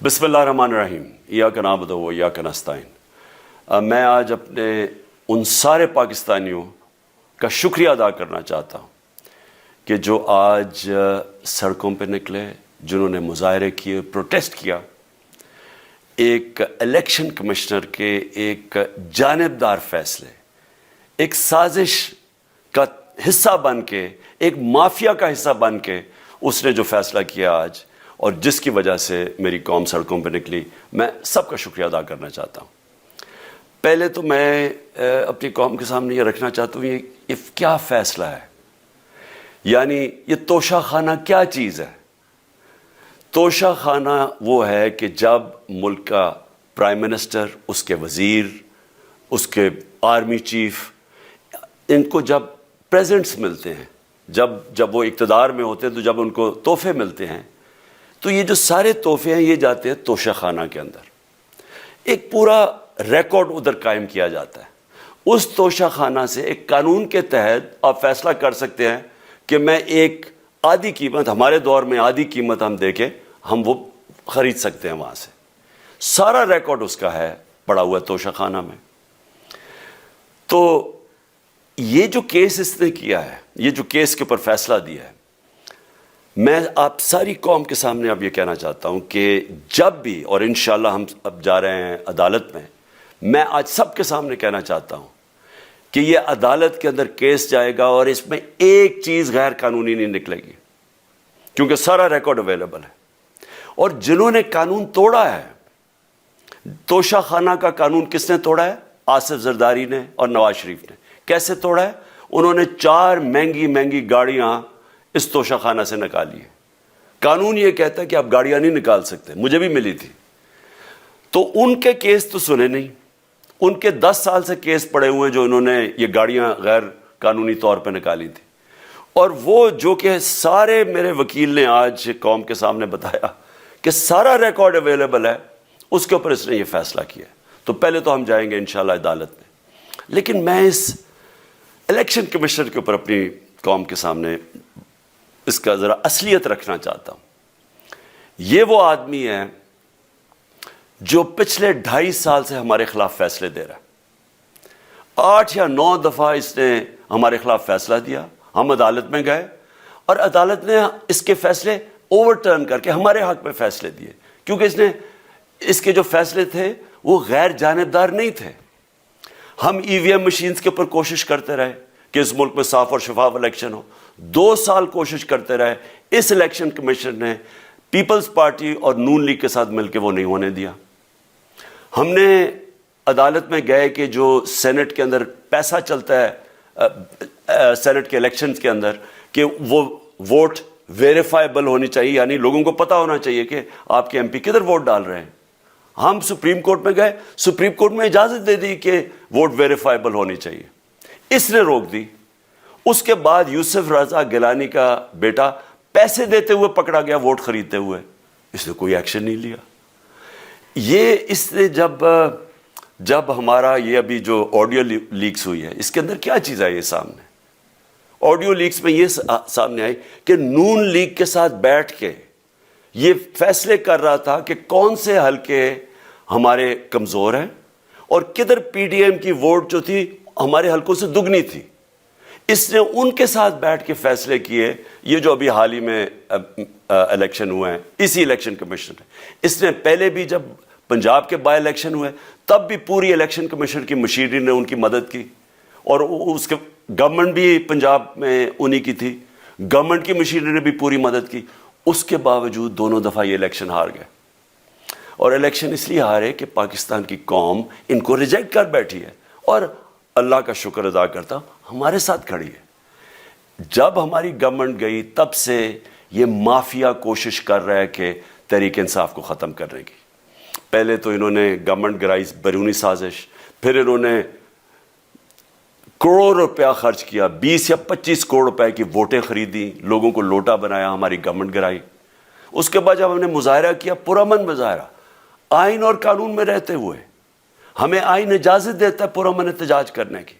بسم اللہ الرحمن الرحیم ایاک نعبد و ایاک نستعین۔ میں آج اپنے ان سارے پاکستانیوں کا شکریہ ادا کرنا چاہتا ہوں کہ جو آج سڑکوں پہ نکلے، جنہوں نے مظاہرے کیے، پروٹیسٹ کیا، ایک الیکشن کمشنر کے ایک جانبدار فیصلے، ایک سازش کا حصہ بن کے، ایک مافیا کا حصہ بن کے اس نے جو فیصلہ کیا آج، اور جس کی وجہ سے میری قوم سڑکوں پہ نکلی، میں سب کا شکریہ ادا کرنا چاہتا ہوں۔ پہلے تو میں اپنی قوم کے سامنے یہ رکھنا چاہتا ہوں یہ کیا فیصلہ ہے، یعنی یہ توشہ خانہ کیا چیز ہے۔ توشہ خانہ وہ ہے کہ جب ملک کا پرائم منسٹر، اس کے وزیر، اس کے آرمی چیف، ان کو جب پریزنٹس ملتے ہیں، جب وہ اقتدار میں ہوتے ہیں، تو جب ان کو تحفے ملتے ہیں، تو یہ جو سارے تحفے ہیں یہ جاتے ہیں توشہ خانہ کے اندر۔ ایک پورا ریکارڈ ادھر قائم کیا جاتا ہے۔ اس توشہ خانہ سے ایک قانون کے تحت آپ فیصلہ کر سکتے ہیں کہ میں ایک آدھی قیمت، ہمارے دور میں آدھی قیمت ہم دے کے ہم وہ خرید سکتے ہیں وہاں سے۔ سارا ریکارڈ اس کا ہے پڑا ہوا ہے توشہ خانہ میں۔ تو یہ جو کیس اس نے کیا ہے، یہ جو کیس کے اوپر فیصلہ دیا ہے، میں آپ ساری قوم کے سامنے اب یہ کہنا چاہتا ہوں کہ جب بھی، اور انشاءاللہ ہم اب جا رہے ہیں عدالت میں آج سب کے سامنے کہنا چاہتا ہوں کہ یہ عدالت کے اندر کیس جائے گا اور اس میں ایک چیز غیر قانونی نہیں نکلے گی، کیونکہ سارا ریکارڈ اویلیبل ہے۔ اور جنہوں نے قانون توڑا ہے، توشہ خانہ کا قانون کس نے توڑا ہے؟ آصف زرداری نے اور نواز شریف نے۔ کیسے توڑا ہے؟ انہوں نے 4 مہنگی گاڑیاں اس توشہ خانہ سے نکالی ہے۔ قانون یہ کہتا ہے کہ آپ گاڑیاں نہیں نکال سکتے، مجھے بھی ملی تھی۔ تو ان کے کیس تو سنے نہیں، ان کے 10 سال سے کیس پڑے ہوئے ہیں جو انہوں نے یہ گاڑیاں غیر قانونی طور پہ نکالی تھی۔ اور وہ جو کہ سارے میرے وکیل نے آج قوم کے سامنے بتایا کہ سارا ریکارڈ اویلیبل ہے، اس کے اوپر اس نے یہ فیصلہ کیا۔ تو پہلے تو ہم جائیں گے انشاءاللہ عدالت میں، لیکن میں اس الیکشن کمشنر کے اوپر اپنی قوم کے سامنے اس کا ذرا اصلیت رکھنا چاہتا ہوں۔ یہ وہ آدمی ہے جو پچھلے 2.5 سال سے ہمارے خلاف فیصلے دے رہا ہے۔ 8 یا 9 دفعہ اس نے ہمارے خلاف فیصلہ دیا، ہم عدالت میں گئے اور عدالت نے اس کے فیصلے اوور ٹرن کر کے ہمارے حق میں فیصلے دیے، کیونکہ اس کے جو فیصلے تھے وہ غیر جانبدار نہیں تھے۔ ہم EVM مشینز کے اوپر کوشش کرتے رہے کہ اس ملک میں صاف اور شفاف الیکشن ہو، 2 سال کوشش کرتے رہے۔ اس الیکشن کمیشن نے پیپلز پارٹی اور نون لیگ کے ساتھ مل کے وہ نہیں ہونے دیا۔ ہم نے عدالت میں گئے کہ جو سینٹ کے اندر پیسہ چلتا ہے، سینٹ کے الیکشنز کے اندر، کہ وہ ووٹ ویریفائبل ہونی چاہیے، یعنی لوگوں کو پتہ ہونا چاہیے کہ آپ کے MP کدھر ووٹ ڈال رہے ہیں۔ ہم سپریم کورٹ میں گئے، سپریم کورٹ میں اجازت دے دی کہ ووٹ ویریفائبل ہونی چاہیے، اس نے روک دی۔ اس کے بعد یوسف رضا گیلانی کا بیٹا پیسے دیتے ہوئے پکڑا گیا ووٹ خریدتے ہوئے، اس نے کوئی ایکشن نہیں لیا۔ یہ اس نے جب ہمارا یہ ابھی جو آڈیو لیکس ہوئی ہے، اس کے اندر کیا چیز آئی ہے سامنے؟ آڈیو لیکس میں یہ سامنے آئی کہ نون لیگ کے ساتھ بیٹھ کے یہ فیصلے کر رہا تھا کہ کون سے حلقے ہمارے کمزور ہیں اور کدھر PDM کی ووٹ جو تھی ہمارے حلقوں سے دگنی تھی۔ اس نے ان کے ساتھ بیٹھ کے فیصلے کیے۔ یہ جو ابھی حال ہی میں الیکشن ہوئے ہیں، اسی الیکشن کمیشن نے، اس نے پہلے بھی جب پنجاب کے بائی الیکشن ہوئے تب بھی پوری الیکشن کمیشن کی مشیری نے ان کی مدد کی، اور اس کے گورنمنٹ بھی پنجاب میں انہی کی تھی، گورنمنٹ کی مشیری نے بھی پوری مدد کی۔ اس کے باوجود دونوں دفعہ یہ الیکشن ہار گئے، اور الیکشن اس لیے ہارے کہ پاکستان کی قوم ان کو ریجیکٹ کر بیٹھی ہے، اور اللہ کا شکر ادا کرتا ہوں ہمارے ساتھ کھڑی ہے۔ جب ہماری گورنمنٹ گئی تب سے یہ مافیا کوشش کر رہا ہے کہ تحریک انصاف کو ختم کرنے کی۔ پہلے تو انہوں نے گورنمنٹ گرائی بیرونی سازش، پھر انہوں نے کروڑ روپیہ خرچ کیا، 20 یا 25 کروڑ روپے کی ووٹیں خریدی، لوگوں کو لوٹا بنایا، ہماری گورنمنٹ گرائی۔ اس کے بعد جب ہم نے مظاہرہ کیا، پرامن مظاہرہ، آئین اور قانون میں رہتے ہوئے، ہمیں آئین اجازت دیتا ہے پرامن احتجاج کرنے کی،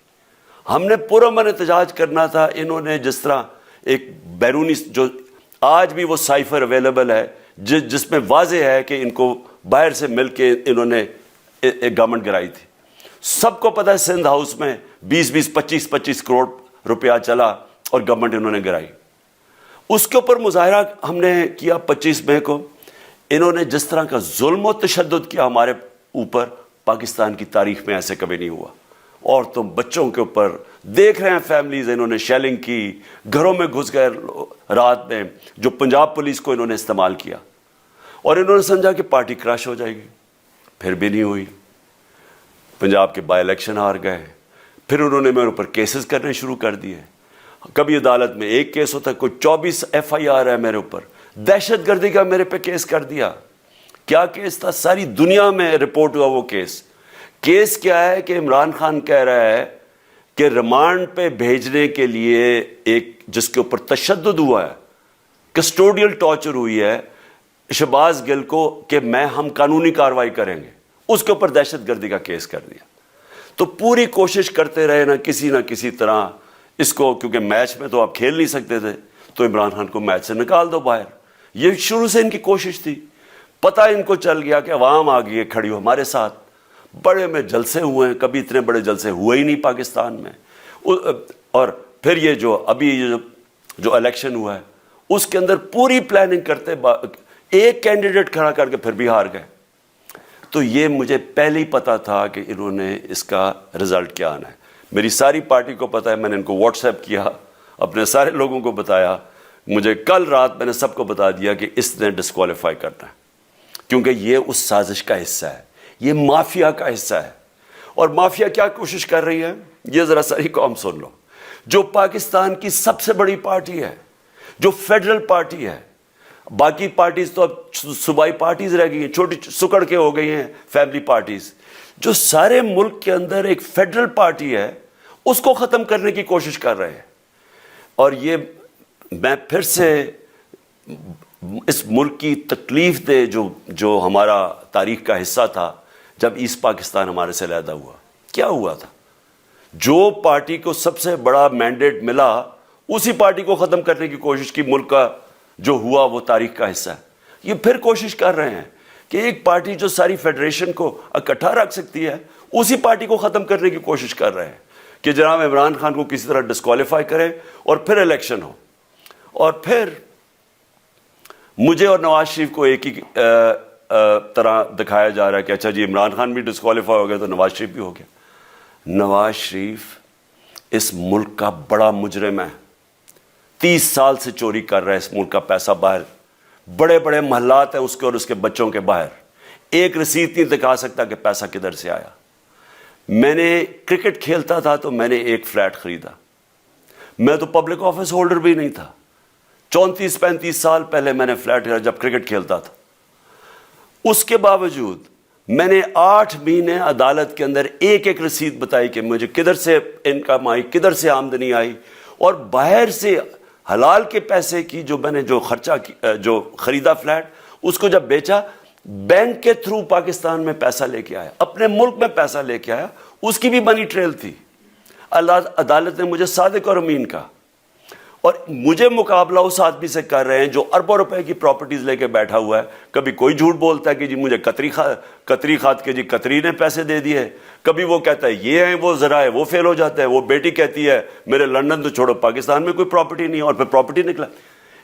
ہم نے پرامن احتجاج کرنا تھا۔ انہوں نے جس طرح ایک بیرونی، جو آج بھی وہ سائفر اویلیبل ہے جس میں واضح ہے کہ ان کو باہر سے مل کے انہوں نے ایک گورنمنٹ گرائی تھی. سب کو پتہ ہے سندھ ہاؤس میں 25 کروڑ روپیہ چلا اور گورنمنٹ انہوں نے گرائی. اس کے اوپر مظاہرہ ہم نے کیا 25 مئی کو. انہوں نے جس طرح کا ظلم و تشدد کیا ہمارے اوپر، پاکستان کی تاریخ میں ایسے کبھی نہیں ہوا. عورتوں بچوں کے اوپر دیکھ رہے ہیں فیملیز، انہوں نے شیلنگ کی، گھروں میں گھس گئے رات میں، جو پنجاب پولیس کو انہوں نے استعمال کیا. اور انہوں نے سمجھا کہ پارٹی کراش ہو جائے گی، پھر بھی نہیں ہوئی. پنجاب کے بائی الیکشن ہار گئے. پھر انہوں نے میرے اوپر کیسز کرنے شروع کر دیے. کبھی عدالت میں ایک کیس ہوتا ہے، کوئی 24 FIR ہے میرے اوپر. دہشت گردی کا میرے پہ کیس کر دیا. کیا کیس تھا؟ ساری دنیا میں رپورٹ ہوا وہ کیس. کیس کیا ہے کہ عمران خان کہہ رہا ہے کہ ریمانڈ پہ بھیجنے کے لیے ایک جس کے اوپر تشدد ہوا ہے، کسٹوڈیل ٹارچر ہوئی ہے شہباز گل کو، کہ ہم قانونی کارروائی کریں گے، اس کے اوپر دہشت گردی کا کیس کر دیا. تو پوری کوشش کرتے رہے نہ کسی طرح اس کو، کیونکہ میچ میں تو آپ کھیل نہیں سکتے تھے، تو عمران خان کو میچ سے نکال دو باہر. یہ شروع سے ان کی کوشش تھی. پتہ ان کو چل گیا کہ عوام آ گئی ہے کھڑی ہو ہمارے ساتھ. بڑے میں جلسے ہوئے ہیں، کبھی اتنے بڑے جلسے ہوئے ہی نہیں پاکستان میں. اور پھر یہ ابھی جو الیکشن ہوا ہے اس کے اندر پوری پلاننگ کرتے ایک کینڈیڈیٹ کھڑا کر کے پھر بھی ہار گئے. تو یہ مجھے پہلے ہی پتا تھا کہ انہوں نے اس کا رزلٹ کیا آنا ہے. میری ساری پارٹی کو پتا ہے، میں نے ان کو واٹس ایپ کیا، اپنے سارے لوگوں کو بتایا. مجھے کل رات میں نے سب کو بتا دیا کہ اس نے ڈسکوالیفائی کرنا ہے، کیونکہ یہ اس سازش کا حصہ ہے، یہ مافیا کا حصہ ہے. اور مافیا کیا کوشش کر رہی ہے یہ ذرا ساری قوم سن لو. جو پاکستان کی سب سے بڑی پارٹی ہے، جو فیڈرل پارٹی ہے، باقی پارٹیز تو اب صوبائی پارٹیز رہ گئی ہیں، چھوٹی سکڑ کے ہو گئی ہیں فیملی پارٹیز. جو سارے ملک کے اندر ایک فیڈرل پارٹی ہے اس کو ختم کرنے کی کوشش کر رہے ہیں. اور یہ میں پھر سے اس ملک کی تکلیف دے جو ہمارا تاریخ کا حصہ تھا، جب ایسٹ پاکستان ہمارے سے علیحدہ ہوا کیا ہوا تھا. جو پارٹی کو سب سے بڑا مینڈیٹ ملا اسی پارٹی کو ختم کرنے کی کوشش کی. ملک کا جو ہوا وہ تاریخ کا حصہ ہے. یہ پھر کوشش کر رہے ہیں کہ ایک پارٹی جو ساری فیڈریشن کو اکٹھا رکھ سکتی ہے اسی پارٹی کو ختم کرنے کی کوشش کر رہے ہیں کہ جناب عمران خان کو کسی طرح ڈسکوالیفائی کریں اور پھر الیکشن ہو. اور پھر مجھے اور نواز شریف کو ایک ہی طرح دکھایا جا رہا ہے کہ اچھا جی عمران خان بھی ڈسکوالیفائی ہو گیا تو نواز شریف بھی ہو گیا. نواز شریف اس ملک کا بڑا مجرم ہے. 30 سال سے چوری کر رہا ہے اس ملک کا پیسہ باہر. بڑے بڑے محلات ہیں اس کے اور اس کے بچوں کے باہر. ایک رسید نہیں دکھا سکتا کہ پیسہ کدھر سے آیا. میں نے کرکٹ کھیلتا تھا تو میں نے ایک فلیٹ خریدا. میں تو پبلک آفس ہولڈر بھی نہیں تھا. 34-35 سال پہلے میں نے فلیٹ خریدا جب کرکٹ کھیلتا تھا. اس کے باوجود میں نے 8 مہینے عدالت کے اندر ایک رسید بتائی کہ مجھے کدھر سے انکم آئی، کدھر سے آمدنی آئی. اور باہر سے حلال کے پیسے کی جو میں نے جو خریدا فلیٹ، اس کو جب بیچا بینک کے تھرو پاکستان میں پیسہ لے کے آیا، اپنے ملک میں پیسہ لے کے آیا. اس کی بھی منی ٹریل تھی. عدالت نے مجھے صادق اور امین کہا. اور مجھے مقابلہ اس آدمی سے کر رہے ہیں جو اربوں روپے کی پراپرٹیز لے کے بیٹھا ہوا ہے. کبھی کوئی جھوٹ بولتا ہے کہ جی مجھے قطری کھاد کے جی قطری نے پیسے دے دیے. کبھی وہ کہتا ہے یہ ہیں وہ ذرائع، وہ فیل ہو جاتا ہے. وہ بیٹی کہتی ہے میرے لندن تو چھوڑو پاکستان میں کوئی پراپرٹی نہیں ہے، اور پھر پراپرٹی نکلا.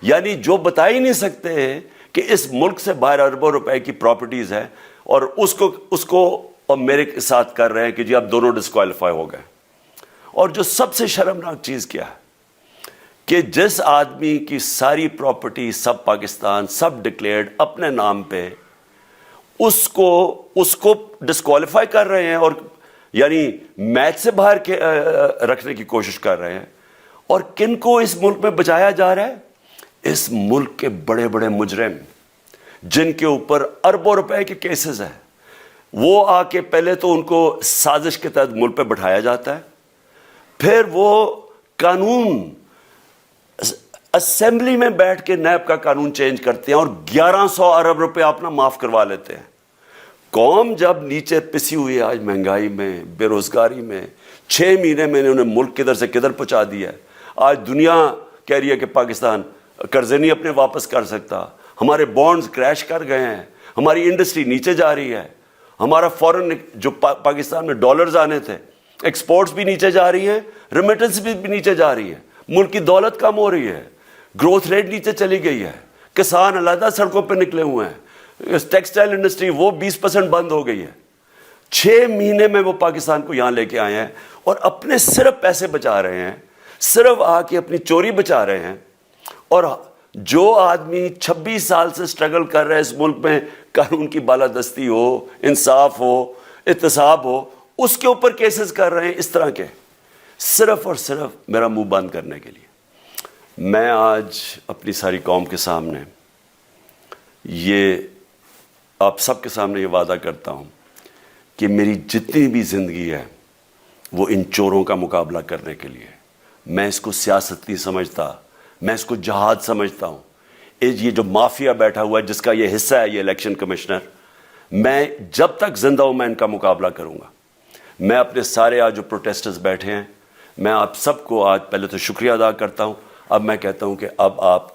یعنی جو بتا ہی نہیں سکتے کہ اس ملک سے باہر اربوں روپے کی پراپرٹیز ہیں، اور اس کو اور میرے ساتھ کر رہے ہیں کہ جی اب دونوں ڈسکوالیفائی ہو گئے. اور جو سب سے شرمناک چیز کیا ہے کہ جس آدمی کی ساری پراپرٹی سب پاکستان سب ڈکلیئرڈ اپنے نام پہ، اس کو ڈسکوالیفائی کر رہے ہیں اور یعنی میچ سے باہر رکھنے کی کوشش کر رہے ہیں. اور کن کو اس ملک میں بچایا جا رہا ہے؟ اس ملک کے بڑے بڑے مجرم جن کے اوپر اربوں روپے کے کیسز ہیں، وہ آ کے پہلے تو ان کو سازش کے تحت ملک پہ بٹھایا جاتا ہے. پھر وہ قانون اسمبلی میں بیٹھ کے نیب کا قانون چینج کرتے ہیں اور 1100 ارب روپے اپنا معاف کروا لیتے ہیں. قوم جب نیچے پسی ہوئی ہے آج مہنگائی میں، بے روزگاری میں، 6 مہینے میں انہوں نے ملک کدھر سے کدھر پہنچا دیا ہے. آج دنیا کہہ رہی ہے کہ پاکستان قرضے نہیں اپنے واپس کر سکتا. ہمارے بانڈز کریش کر گئے ہیں. ہماری انڈسٹری نیچے جا رہی ہے, ہمارا فورن جو پاکستان میں ڈالرز آنے تھے ایکسپورٹس بھی نیچے جا رہی ہیں, ریمیٹنس بھی نیچے جا رہی ہے, ملک کی دولت کم ہو رہی ہے, گروتھ ریٹ نیچے چلی گئی ہے, کسان علیحدہ سڑکوں پہ نکلے ہوئے ہیں, ٹیکسٹائل انڈسٹری وہ 20% بند ہو گئی ہے. 6 مہینے میں وہ پاکستان کو یہاں لے کے آئے ہیں اور اپنے صرف پیسے بچا رہے ہیں, صرف آ کے اپنی چوری بچا رہے ہیں. اور جو آدمی 26 سال سے سٹرگل کر رہا ہے اس ملک میں, قانون کی بالادستی ہو, انصاف ہو, احتساب ہو, اس کے اوپر کیسز کر رہے ہیں اس طرح کے, صرف اور صرف میرا منہ بند کرنے کے لیے. میں آج اپنی ساری قوم کے سامنے یہ آپ سب کے سامنے یہ وعدہ کرتا ہوں کہ میری جتنی بھی زندگی ہے وہ ان چوروں کا مقابلہ کرنے کے لیے. میں اس کو سیاست نہیں سمجھتا, میں اس کو جہاد سمجھتا ہوں. یہ جو مافیا بیٹھا ہوا ہے جس کا یہ حصہ ہے یہ الیکشن کمشنر, میں جب تک زندہ ہوں میں ان کا مقابلہ کروں گا. میں اپنے سارے آج جو پروٹیسٹرز بیٹھے ہیں, میں آپ سب کو آج پہلے تو شکریہ ادا کرتا ہوں. اب میں کہتا ہوں کہ اب آپ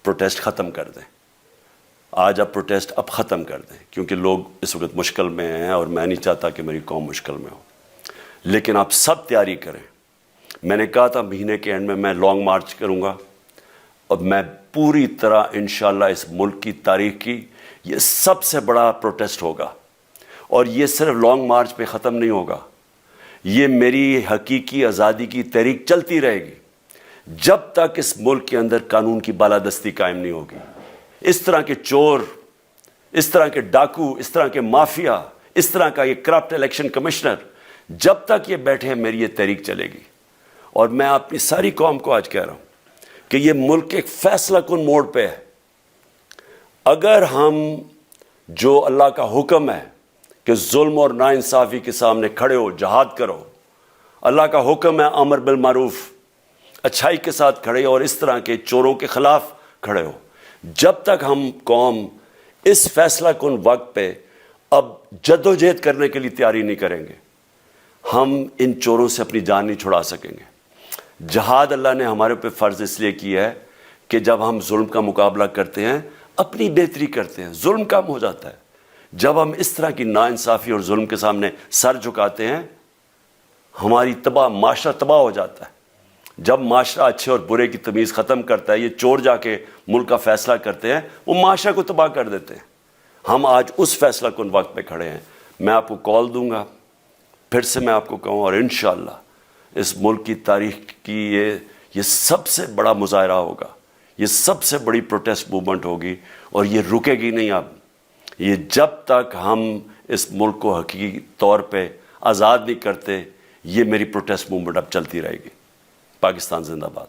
پروٹیسٹ ختم کر دیں. آج آپ پروٹیسٹ اب ختم کر دیں, کیونکہ لوگ اس وقت مشکل میں ہیں اور میں نہیں چاہتا کہ میری قوم مشکل میں ہو. لیکن آپ سب تیاری کریں. میں نے کہا تھا مہینے کے اینڈ میں لانگ مارچ کروں گا, اور میں پوری طرح انشاءاللہ اس ملک کی تاریخ کی یہ سب سے بڑا پروٹیسٹ ہوگا. اور یہ صرف لانگ مارچ پہ ختم نہیں ہوگا, یہ میری حقیقی آزادی کی تحریک چلتی رہے گی جب تک اس ملک کے اندر قانون کی بالادستی قائم نہیں ہوگی. اس طرح کے چور, اس طرح کے ڈاکو, اس طرح کے مافیا, اس طرح کا یہ کرپٹ الیکشن کمشنر, جب تک یہ بیٹھے ہیں میری یہ تحریک چلے گی. اور میں اپنی ساری قوم کو آج کہہ رہا ہوں کہ یہ ملک ایک فیصلہ کن موڑ پہ ہے. اگر ہم جو اللہ کا حکم ہے کہ ظلم اور ناانصافی کے سامنے کھڑے ہو, جہاد کرو, اللہ کا حکم ہے امر بالمعروف, اچھائی کے ساتھ کھڑے اور اس طرح کے چوروں کے خلاف کھڑے ہو, جب تک ہم قوم اس فیصلہ کن وقت پہ اب جدوجہد کرنے کے لیے تیاری نہیں کریں گے, ہم ان چوروں سے اپنی جان نہیں چھڑا سکیں گے. جہاد اللہ نے ہمارے پہ فرض اس لیے کیا ہے کہ جب ہم ظلم کا مقابلہ کرتے ہیں اپنی بہتری کرتے ہیں, ظلم کم ہو جاتا ہے. جب ہم اس طرح کی ناانصافی اور ظلم کے سامنے سر جھکاتے ہیں ہماری معاشرہ تباہ ہو جاتا ہے. جب معاشرہ اچھے اور برے کی تمیز ختم کرتا ہے, یہ چور جا کے ملک کا فیصلہ کرتے ہیں, وہ معاشرہ کو تباہ کر دیتے ہیں. ہم آج اس فیصلہ کن وقت پہ کھڑے ہیں. میں آپ کو کال دوں گا, پھر سے میں آپ کو کہوں, اور انشاءاللہ اس ملک کی تاریخ کی یہ سب سے بڑا مظاہرہ ہوگا, یہ سب سے بڑی پروٹیسٹ موومنٹ ہوگی, اور یہ رکے گی نہیں. اب یہ جب تک ہم اس ملک کو حقیقی طور پہ آزاد نہیں کرتے, یہ میری پروٹیسٹ موومنٹ اب چلتی رہے گی. پاکستان زندہ باد.